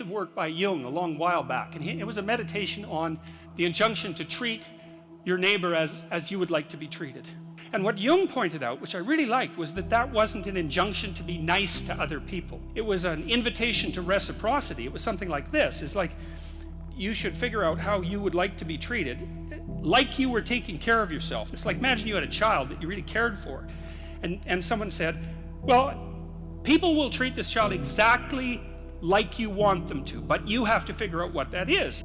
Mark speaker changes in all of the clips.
Speaker 1: piece of work by Jung a long while back, and it was a meditation on the injunction to treat your neighbor as you would like to be treated. And what Jung pointed out, which I really liked, was that that wasn't an injunction to be nice to other people. It was an invitation to reciprocity. It was something like this. It's like, you should figure out how you would like to be treated, like you were taking care of yourself. It's like, imagine you had a child that you really cared for, and someone said, well, people will treat this child exactly like you want them to, but you have to figure out what that is.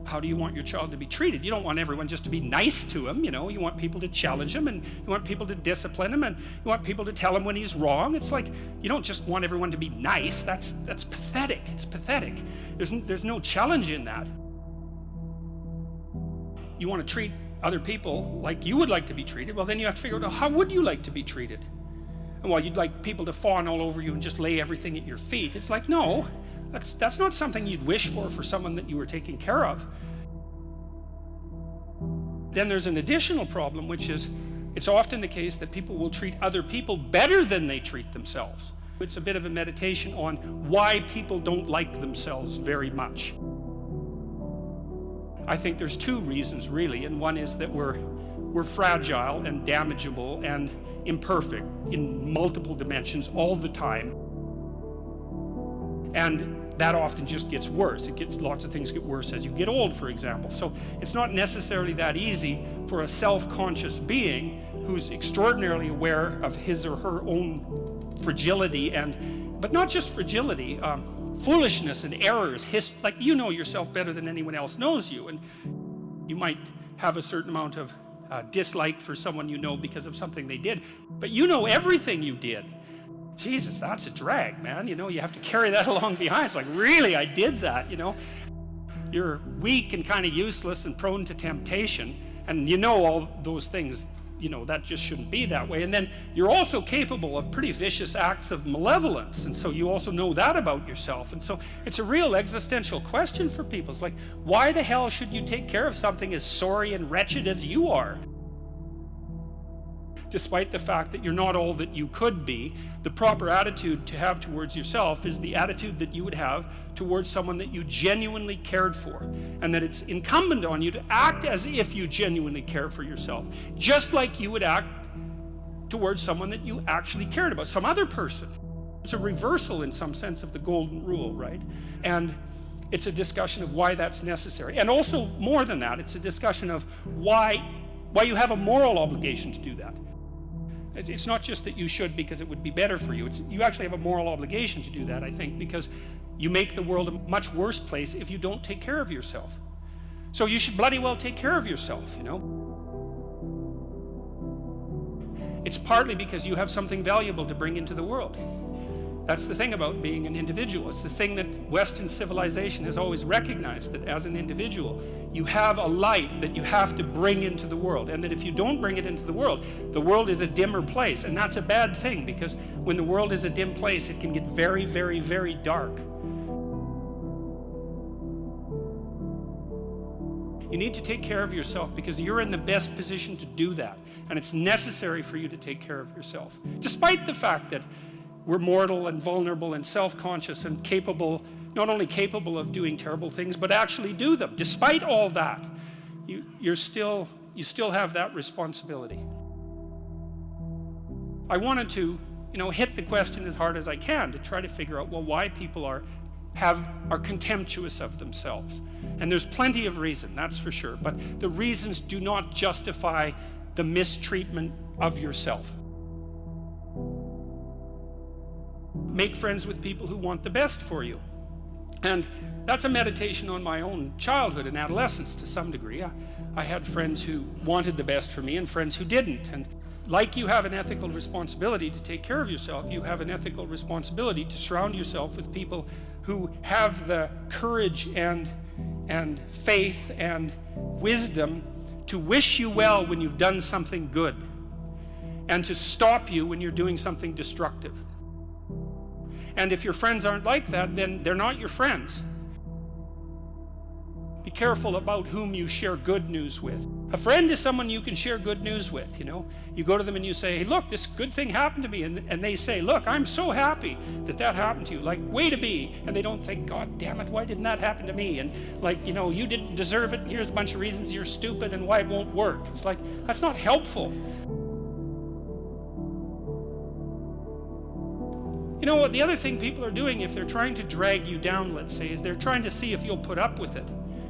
Speaker 1: How do you want your child to be treated? You don't want everyone just to be nice to him, you know. You want people to challenge him, and you want people to discipline him, and you want people to tell him when he's wrong. It's like, you don't just want everyone to be nice. That's pathetic. It's pathetic. There's no challenge in that. You want to treat other people like you would like to be treated, well, then you have to figure out, how would you like to be treated? And while you'd like people to fawn all over you and just lay everything at your feet, it's like, no, that's not something you'd wish for someone that you were taking care of. Then there's an additional problem, which is, it's often the case that people will treat other people better than they treat themselves. It's a bit of a meditation on why people don't like themselves very much. I think there's two reasons, really, and one is that we're fragile and damageable and imperfect in multiple dimensions all the time. And that often just gets worse. Lots of things get worse as you get old, for example. So it's not necessarily that easy for a self-conscious being who's extraordinarily aware of his or her own fragility, but not just fragility, foolishness and errors. Like, you know yourself better than anyone else knows you, and you might have a certain amount of dislike for someone you know because of something they did, but you know everything you did. Jesus, that's a drag, man. You know, you have to carry that along behind. It's like, really, I did that, you know. You're weak and kind of useless and prone to temptation, and you know all those things, you know, that just shouldn't be that way. And then you're also capable of pretty vicious acts of malevolence, and so you also know that about yourself. And so it's a real existential question for people. It's like, why the hell should you take care of something as sorry and wretched as you are? Despite the fact that you're not all that you could be, the proper attitude to have towards yourself is the attitude that you would have towards someone that you genuinely cared for, and that it's incumbent on you to act as if you genuinely care for yourself, just like you would act towards someone that you actually cared about, some other person. It's a reversal in some sense of the golden rule, right? And it's a discussion of why that's necessary. And also, more than that, it's a discussion of why you have a moral obligation to do that. It's not just that you should because it would be better for you. You actually have a moral obligation to do that, I think, because you make the world a much worse place if you don't take care of yourself. So you should bloody well take care of yourself, you know. It's partly because you have something valuable to bring into the world. That's the thing about being an individual. It's the thing that Western civilization has always recognized, that as an individual, you have a light that you have to bring into the world, and that if you don't bring it into the world is a dimmer place, and that's a bad thing, because when the world is a dim place, it can get very, very, very dark. You need to take care of yourself because you're in the best position to do that, and it's necessary for you to take care of yourself, despite the fact that we're mortal and vulnerable and self-conscious and capable, not only capable of doing terrible things, but actually do them. Despite all that, you still have that responsibility. I wanted to, you know, hit the question as hard as I can to try to figure out, well, why people are contemptuous of themselves. And there's plenty of reason, that's for sure, but the reasons do not justify the mistreatment of yourself. Make friends with people who want the best for you. And that's a meditation on my own childhood and adolescence to some degree. I had friends who wanted the best for me and friends who didn't. And like you have an ethical responsibility to take care of yourself, you have an ethical responsibility to surround yourself with people who have the courage and faith and wisdom to wish you well when you've done something good, and to stop you when you're doing something destructive. And if your friends aren't like that, then they're not your friends. Be careful about whom you share good news with. A friend is someone you can share good news with, you know. You go to them and you say, hey, look, this good thing happened to me. And they say, look, I'm so happy that that happened to you. Like, way to be. And they don't think, God damn it, why didn't that happen to me? And like, you know, you didn't deserve it. And here's a bunch of reasons you're stupid and why it won't work. It's like, that's not helpful. You know what, the other thing people are doing if they're trying to drag you down, let's say, is they're trying to see if you'll put up with it.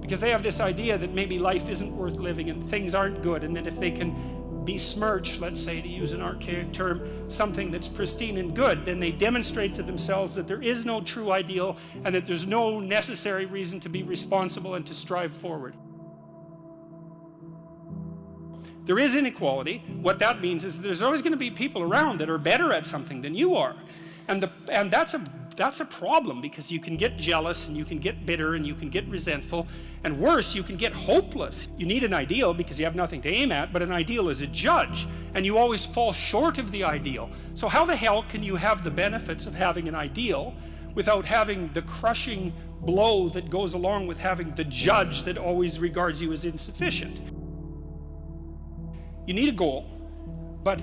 Speaker 1: Because they have this idea that maybe life isn't worth living and things aren't good, and that if they can besmirch, let's say, to use an archaic term, something that's pristine and good, then they demonstrate to themselves that there is no true ideal and that there's no necessary reason to be responsible and to strive forward. There is inequality. What that means is there's always going to be people around that are better at something than you are. And that's a problem, because you can get jealous and you can get bitter and you can get resentful, and worse, you can get hopeless. You need an ideal because you have nothing to aim at, but an ideal is a judge, and you always fall short of the ideal. So how the hell can you have the benefits of having an ideal without having the crushing blow that goes along with having the judge that always regards you as insufficient? You need a goal, but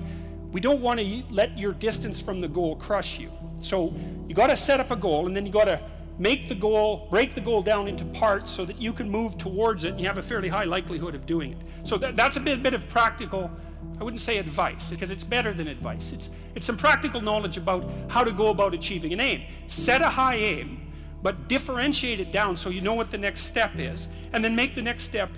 Speaker 1: we don't want to let your distance from the goal crush you. So you got to set up a goal, and then you got to make the goal, break the goal down into parts so that you can move towards it, and you have a fairly high likelihood of doing it. So that's a bit of practical, I wouldn't say advice, because it's better than advice. It's some practical knowledge about how to go about achieving an aim. Set a high aim, but differentiate it down so you know what the next step is, and then make the next step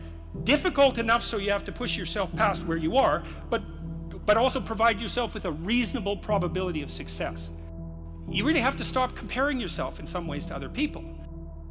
Speaker 1: difficult enough so you have to push yourself past where you are, but also provide yourself with a reasonable probability of success. You really have to stop comparing yourself in some ways to other people.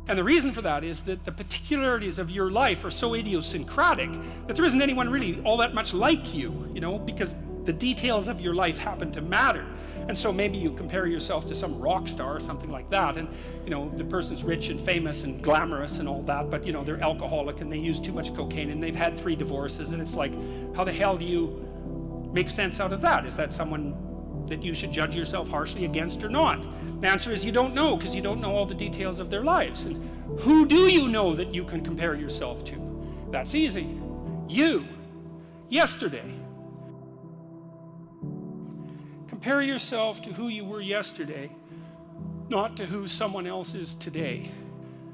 Speaker 1: And the reason for that is that the particularities of your life are so idiosyncratic that there isn't anyone really all that much like you, you know, because the details of your life happen to matter. And so maybe you compare yourself to some rock star or something like that, and you know, the person's rich and famous and glamorous and all that, but you know, they're alcoholic and they use too much cocaine and they've had 3 divorces, and it's like, how the hell do you make sense out of that? Is that someone that you should judge yourself harshly against or not? The answer is you don't know, because you don't know all the details of their lives. And who do you know that you can compare yourself to? That's easy. You. Yesterday. Compare yourself to who you were yesterday, not to who someone else is today.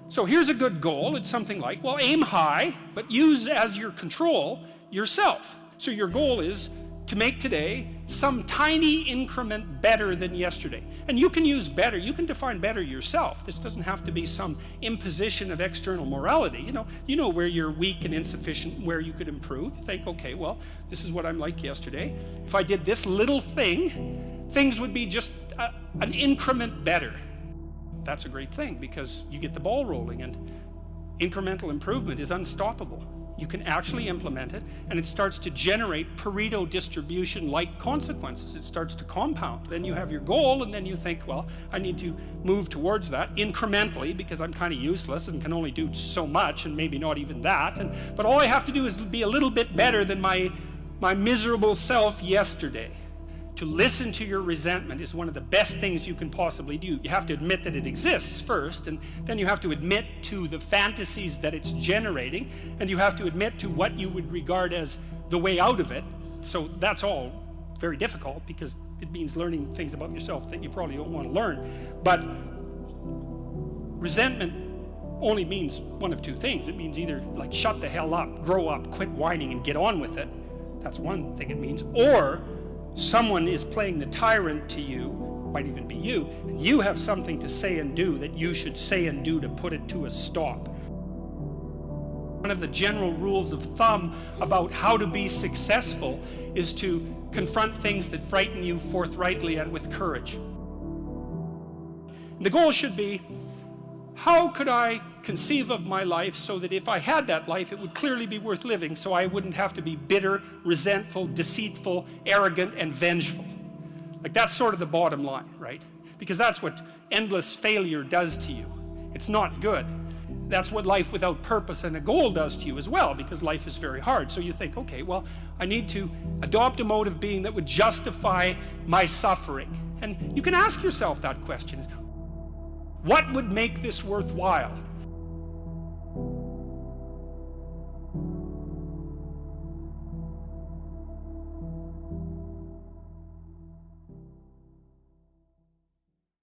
Speaker 1: So here's a good goal. It's something like, well, aim high, but use as your control yourself. So your goal is to make today some tiny increment better than yesterday. And you can use better, you can define better yourself. This doesn't have to be some imposition of external morality. You know where you're weak and insufficient, where you could improve. You think, okay, well, this is what I'm like yesterday. If I did this little thing, things would be just an increment better. That's a great thing, because you get the ball rolling, and incremental improvement is unstoppable. You can actually implement it, and it starts to generate Pareto distribution-like consequences. It starts to compound. Then you have your goal, and then you think, well, I need to move towards that incrementally, because I'm kind of useless and can only do so much, and maybe not even that. But all I have to do is be a little bit better than my miserable self yesterday. To listen to your resentment is one of the best things you can possibly do. You have to admit that it exists first, and then you have to admit to the fantasies that it's generating, and you have to admit to what you would regard as the way out of it. So that's all very difficult, because it means learning things about yourself that you probably don't want to learn. But resentment only means one of two things. It means either like shut the hell up, grow up, quit whining, and get on with it. That's one thing it means. Or someone is playing the tyrant to you, might even be you, and you have something to say and do that you should say and do to put it to a stop. One of the general rules of thumb about how to be successful is to confront things that frighten you forthrightly and with courage. The goal should be, how could I conceive of my life so that if I had that life, it would clearly be worth living, so I wouldn't have to be bitter, resentful, deceitful, arrogant, and vengeful. Like, that's sort of the bottom line, right? Because that's what endless failure does to you. It's not good. That's what life without purpose and a goal does to you as well, because life is very hard. So you think, okay, well, I need to adopt a mode of being that would justify my suffering. And you can ask yourself that question. What would make this worthwhile?